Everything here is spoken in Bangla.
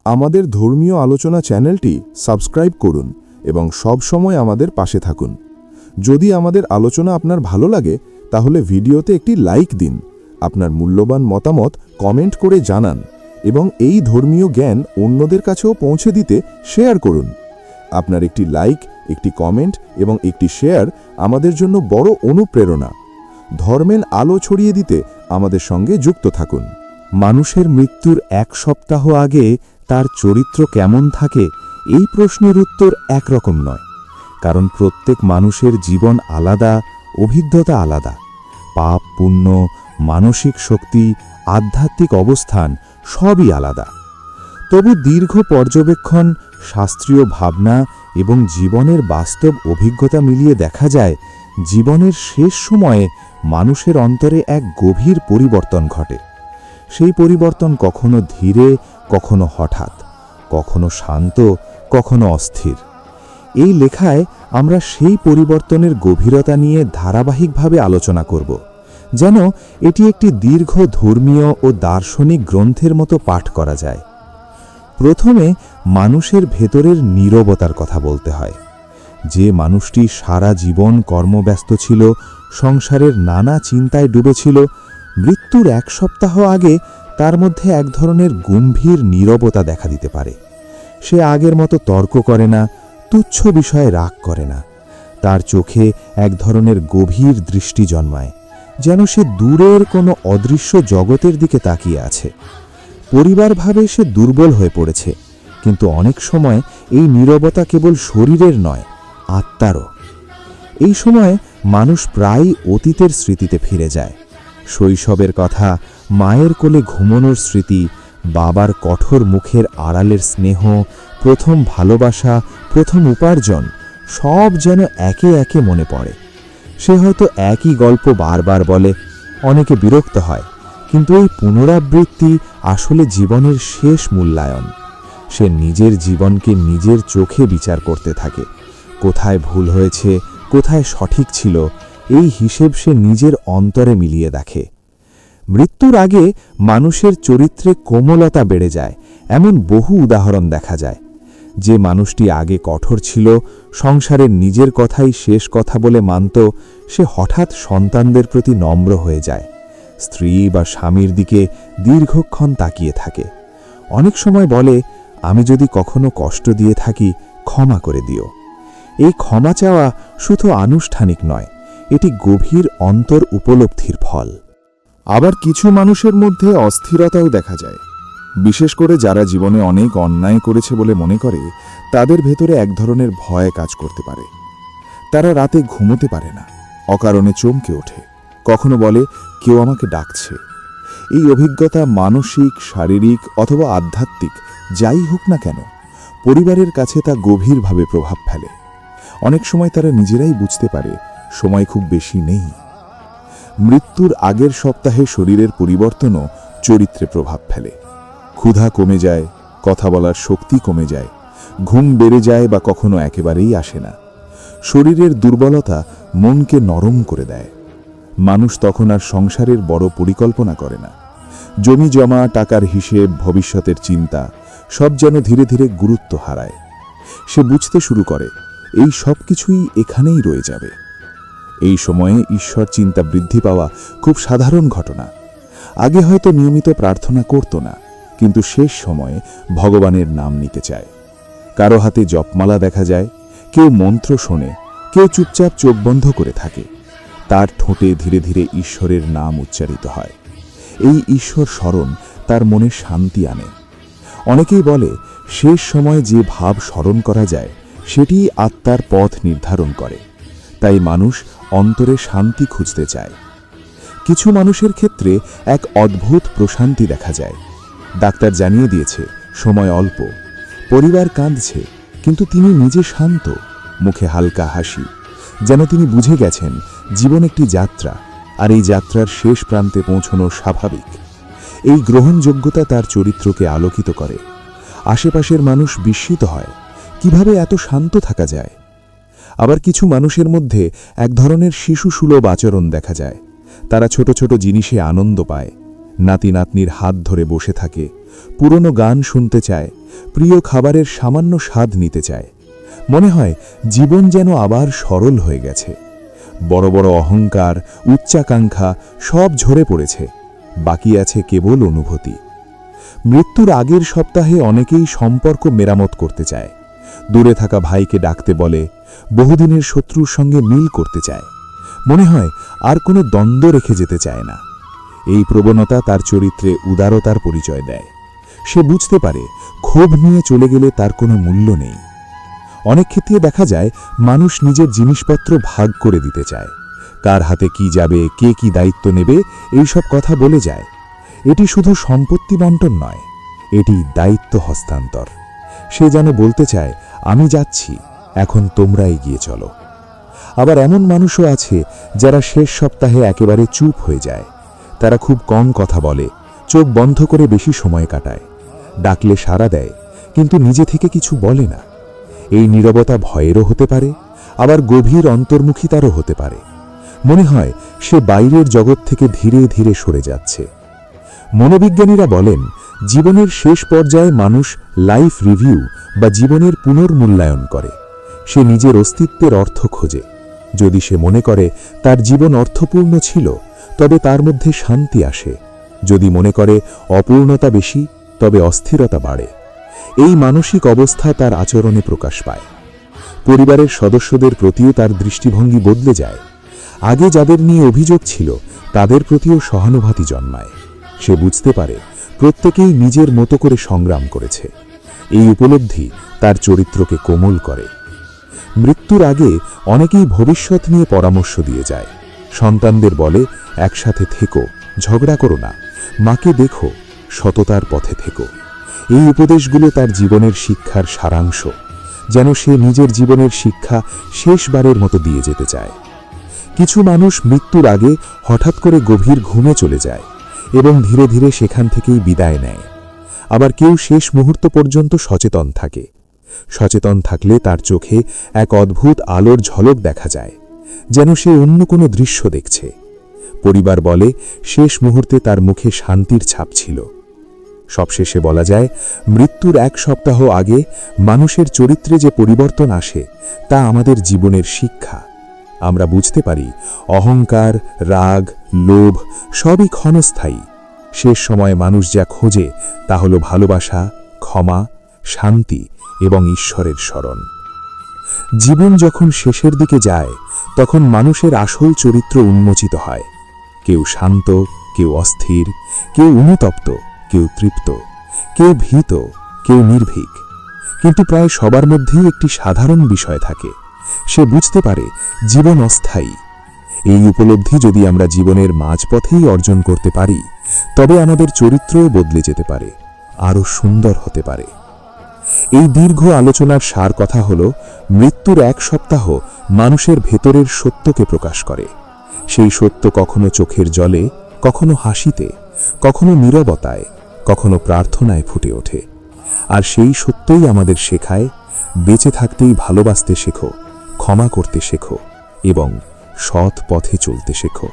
আমাদের ধর্মীয় আলোচনা চ্যানেলটি সাবস্ক্রাইব করুন এবং সব সময় আমাদের পাশে থাকুন। যদি আমাদের আলোচনা আপনার ভালো লাগে তাহলে ভিডিওতে একটি লাইক দিন, আপনার মূল্যবান মতামত কমেন্ট করে জানান এবং এই ধর্মীয় জ্ঞান অন্যদের কাছেও পৌঁছে দিতে শেয়ার করুন। আপনার একটি লাইক, একটি কমেন্ট এবং একটি শেয়ার আমাদের জন্য বড় অনুপ্রেরণা। ধর্মের আলো ছড়িয়ে দিতে আমাদের সঙ্গে যুক্ত থাকুন। মানুষের মৃত্যুর 1 সপ্তাহ আগে তার চরিত্র কেমন থাকে এই প্রশ্নের উত্তর একরকম নয়, কারণ প্রত্যেক মানুষের জীবন আলাদা, অভিজ্ঞতা আলাদা। পাপ, পুণ্য, মানসিক শক্তি, আধ্যাত্মিক অবস্থান সবই আলাদা। তবু দীর্ঘ পর্যবেক্ষণ, শাস্ত্রীয় ভাবনা এবং জীবনের বাস্তব অভিজ্ঞতা মিলিয়ে দেখা যায় জীবনের শেষ সময়ে মানুষের অন্তরে এক গভীর পরিবর্তন ঘটে। সেই পরিবর্তন কখনো ধীরে, কখনো হঠাৎ, কখনো শান্ত, কখনো অস্থির। এই লেখায় আমরা সেই পরিবর্তনের গভীরতা নিয়ে ধারাবাহিকভাবে আলোচনা করব, যেন এটি একটি দীর্ঘ ধর্মীয় ও দার্শনিক গ্রন্থের মতো পাঠ করা যায়। প্রথমে মানুষের ভেতরের নীরবতার কথা বলতে হয়। যে মানুষটি সারা জীবন কর্মব্যস্ত ছিল, সংসারের নানা চিন্তায় ডুবেছিল, মৃত্যুর 1 সপ্তাহ আগে তার মধ্যে এক ধরনের গম্ভীর নীরবতা দেখা দিতে পারে। সে আগের মতো তর্ক করে না, তুচ্ছ বিষয়ে রাগ করে না। তার চোখে এক ধরনের গভীর দৃষ্টি জন্মায়, যেন সে দূরের কোনো অদৃশ্য জগতের দিকে তাকিয়ে আছে। পরিবার ভাবে সে দুর্বল হয়ে পড়েছে, কিন্তু অনেক সময় এই নীরবতা কেবল শরীরের নয়, আত্মারও। এই সময় মানুষ প্রায়ই অতীতের স্মৃতিতে ফিরে যায়। শৈশবের কথা, মায়ের কোলে ঘুমানোর স্মৃতি, বাবার কঠোর মুখের আড়ালের স্নেহ, প্রথম ভালোবাসা, প্রথম উপার্জন, সব যেন একে একে মনে পড়ে। সে হয়তো একই গল্প বারবার বলে, অনেকে বিরক্ত হয়, কিন্তু এই পুনরাবৃত্তি আসলে জীবনের শেষ মূল্যায়ন। সে নিজের জীবনকে নিজের চোখে বিচার করতে থাকে। কোথায় ভুল হয়েছে, কোথায় সঠিক ছিল, এই হিসেব সে নিজের অন্তরে মিলিয়ে দেখে। মৃত্যুর আগে মানুষের চরিত্রে কোমলতা বেড়ে যায়, এমন বহু উদাহরণ দেখা যায়। যে মানুষটি আগে কঠোর ছিল, সংসারের নিজের কথাই শেষ কথা বলে মানত, সে হঠাৎ সন্তানদের প্রতি নম্র হয়ে যায়। স্ত্রী বা স্বামীর দিকে দীর্ঘক্ষণ তাকিয়ে থাকে। অনেক সময় বলে, আমি যদি কখনো কষ্ট দিয়ে থাকি ক্ষমা করে দিও। এই ক্ষমা চাওয়া শুধু আনুষ্ঠানিক নয়, এটি গভীর অন্তর উপলব্ধির ফল। আবার কিছু মানুষের মধ্যে অস্থিরতাও দেখা যায়। বিশেষ করে যারা জীবনে অনেক অন্যায় করেছে বলে মনে করে, তাদের ভেতরে এক ধরনের ভয় কাজ করতে পারে। তারা রাতে ঘুমোতে পারে না, অকারণে চমকে ওঠে, কখনো বলে কেউ আমাকে ডাকছে। এই অভিজ্ঞতা মানসিক, শারীরিক অথবা আধ্যাত্মিক যাই হোক না কেন, পরিবারের কাছে তা গভীরভাবে প্রভাব ফেলে। অনেক সময় তারা নিজেরাই বুঝতে পারে সময় খুব বেশি নেই। মৃত্যুর আগের সপ্তাহে শরীরের পরিবর্তনও চরিত্রে প্রভাব ফেলে। ক্ষুধা কমে যায়, কথা বলার শক্তি কমে যায়, ঘুম বেড়ে যায় বা কখনো একেবারেই আসে না। শরীরের দুর্বলতা মনকে নরম করে দেয়। মানুষ তখন আর সংসারের বড় পরিকল্পনা করে না। জমি জমা, টাকার হিসেব, ভবিষ্যতের চিন্তা সব যেন ধীরে ধীরে গুরুত্ব হারায়। সে বুঝতে শুরু করে এই সব কিছুই এখানেই রয়ে যাবে। এই সময়ে ঈশ্বর চিন্তা বৃদ্ধি পাওয়া খুব সাধারণ ঘটনা। আগে হয়তো নিয়মিত প্রার্থনা করত না, কিন্তু শেষ সময়ে ভগবানের নাম নিতে চায়। কারো হাতে জপমালা দেখা যায়, কেউ মন্ত্র শোনে, কেউ চুপচাপ চোখ বন্ধ করে থাকে। তার ঠোঁটে ধীরে ধীরে ঈশ্বরের নাম উচ্চারিত হয়। এই ঈশ্বর স্মরণ তার মনে শান্তি আনে। অনেকেই বলে শেষ সময় যে ভাব স্মরণ করা যায় সেটি আত্মার পথ নির্ধারণ করে। তাই মানুষ অন্তরে শান্তি খুঁজতে চায়। কিছু মানুষের ক্ষেত্রে এক অদ্ভুত প্রশান্তি দেখা যায়। ডাক্তার জানিয়ে দিয়েছে সময় অল্প, পরিবার কাঁদছে, কিন্তু তিনি নিজে শান্ত, মুখে হালকা হাসি, যেন তিনি বুঝে গেছেন জীবন একটি যাত্রা, আর এই যাত্রার শেষ প্রান্তে পৌঁছানো স্বাভাবিক। এই গ্রহণযোগ্যতা তার চরিত্রকে আলোকিত করে। আশেপাশের মানুষ বিস্মিত হয়, কিভাবে এত শান্ত থাকা যায়। আবার কিছু মানুষের মধ্যে এক ধরনের শিশুসুলভ আচরণ দেখা যায়। তারা ছোট ছোট জিনিসে আনন্দ পায়, নাতি নাতনির হাত ধরে বসে থাকে, পুরনো গান শুনতে চায়, প্রিয় খাবারের সামান্য স্বাদ নিতে চায়। মনে হয় জীবন যেন আবার সরল হয়ে গেছে। বড় বড় অহংকার, উচ্চাকাঙ্ক্ষা সব ঝরে পড়েছে, বাকি আছে কেবল অনুভূতি। মৃত্যুর আগের সপ্তাহে অনেকেই সম্পর্ক মেরামত করতে চায়। দূরে থাকা ভাইকে ডাকতে বলে, বহুদিনের শত্রুর সঙ্গে মিল করতে চায়। মনে হয় আর কোনো দ্বন্দ্ব রেখে যেতে চায় না। এই প্রবণতা তার চরিত্রে উদারতার পরিচয় দেয়। সে বুঝতে পারে ক্ষোভ নিয়ে চলে গেলে তার কোনো মূল্য নেই। অনেক ক্ষেত্রে দেখা যায় মানুষ নিজের জিনিসপত্র ভাগ করে দিতে চায়। কার হাতে কি যাবে, কে কি দায়িত্ব নেবে, এইসব কথা বলে যায়। এটি শুধু সম্পত্তি বণ্টন নয়, এটি দায়িত্ব হস্তান্তর। সে যেন বলতে চায়, আমি যাচ্ছি, এখন তোমরা এগিয়ে চলো। আবার এমন মানুষও আছে যারা শেষ সপ্তাহে একেবারে চুপ হয়ে যায়। তারা খুব কম কথা বলে, চোখ বন্ধ করে বেশি সময় কাটায়। ডাকলে সাড়া দেয়, কিন্তু নিজে থেকে কিছু বলে না। এই নীরবতা ভয়েরও হতে পারে, আবার গভীর অন্তর্মুখিতারও হতে পারে। মনে হয় সে বাইরের জগৎ থেকে ধীরে ধীরে সরে যাচ্ছে। মনোবিজ্ঞানীরা বলেন, জীবনের শেষ পর্যায়ে মানুষ লাইফ রিভিউ বা জীবনের পুনর্মূল্যায়ন করে। সে নিজের অস্তিত্বের অর্থ খোঁজে। যদি সে মনে করে তার জীবন অর্থপূর্ণ ছিল, তবে তার মধ্যে শান্তি আসে। যদি মনে করে অপূর্ণতা বেশি, তবে অস্থিরতা বাড়ে। এই মানসিক অবস্থা তার আচরণে প্রকাশ পায়। পরিবারের সদস্যদের প্রতিও তার দৃষ্টিভঙ্গি বদলে যায়। আগে যাদের নিয়ে অভিযোগ ছিল, তাদের প্রতিও সহানুভূতি জন্মায়। সে বুঝতে পারে প্রত্যেকেই নিজের মতো করে সংগ্রাম করেছে। এই উপলব্ধি তার চরিত্রকে কোমল করে। মৃত্যুর আগে অনেকেই ভবিষ্যৎ নিয়ে পরামর্শ দিয়ে যায়। সন্তানদের বলে, একসাথে থেকো, ঝগড়া করো না, মাকে দেখো, সততার পথে থেকো। এই উপদেশগুলো তার জীবনের শিক্ষার সারাংশ, যেন সে নিজের জীবনের শিক্ষা শেষবারের মতো দিয়ে যেতে চায়। কিছু মানুষ মৃত্যুর আগে হঠাৎ করে গভীর ঘুমে চলে যায় এবং ধীরে ধীরে সেখান থেকেই বিদায় নেয়। আবার কেউ শেষ মুহূর্ত পর্যন্ত সচেতন থাকে। সচেতন থাকলে তার চোখে এক অদ্ভুত আলোর ঝলক দেখা যায়, যেন সে অন্য কোনো দৃশ্য দেখছে। পরিবার বলে, শেষ মুহূর্তে তার মুখে শান্তির ছাপ ছিল। সবশেষে বলা যায়, মৃত্যুর এক সপ্তাহ আগে মানুষের চরিত্রে যে পরিবর্তন আসে, তা আমাদের জীবনের শিক্ষা। আমরা বুঝতে পারি অহংকার, রাগ, লোভ সবই ক্ষণস্থায়ী। শেষ সময়ে মানুষ যা খোঁজে তা হল ভালোবাসা, ক্ষমা, শান্তি এবং ঈশ্বরের স্মরণ। জীবন যখন শেষের দিকে যায়, তখন মানুষের আসল চরিত্র উন্মোচিত হয়। কেউ শান্ত, কেউ অস্থির, কেউ অনুতপ্ত, কেউ তৃপ্ত, কেউ ভীত, কেউ নির্ভীক। কিন্তু প্রায় সবার মধ্যেই একটি সাধারণ বিষয় থাকে, সে বুঝতে পারে জীবন অস্থায়ী। এই উপলব্ধি যদি আমরা জীবনের মাঝপথেই অর্জন করতে পারি, তবে আমাদের চরিত্রও বদলে যেতে পারে, আরও সুন্দর হতে পারে। এই দীর্ঘ আলোচনার সার কথা হল, মৃত্যুর এক সপ্তাহ মানুষের ভেতরের সত্যকে প্রকাশ করে। সেই সত্য কখনো চোখের জলে, কখনো হাসিতে, কখনো নীরবতায়, কখনো প্রার্থনায় ফুটে ওঠে। আর সেই সত্যই আমাদের শেখায়, বেঁচে থাকতেই ভালোবাসতে শেখো, ক্ষমা করতে শেখো এবং সৎ পথে চলতে শেখো।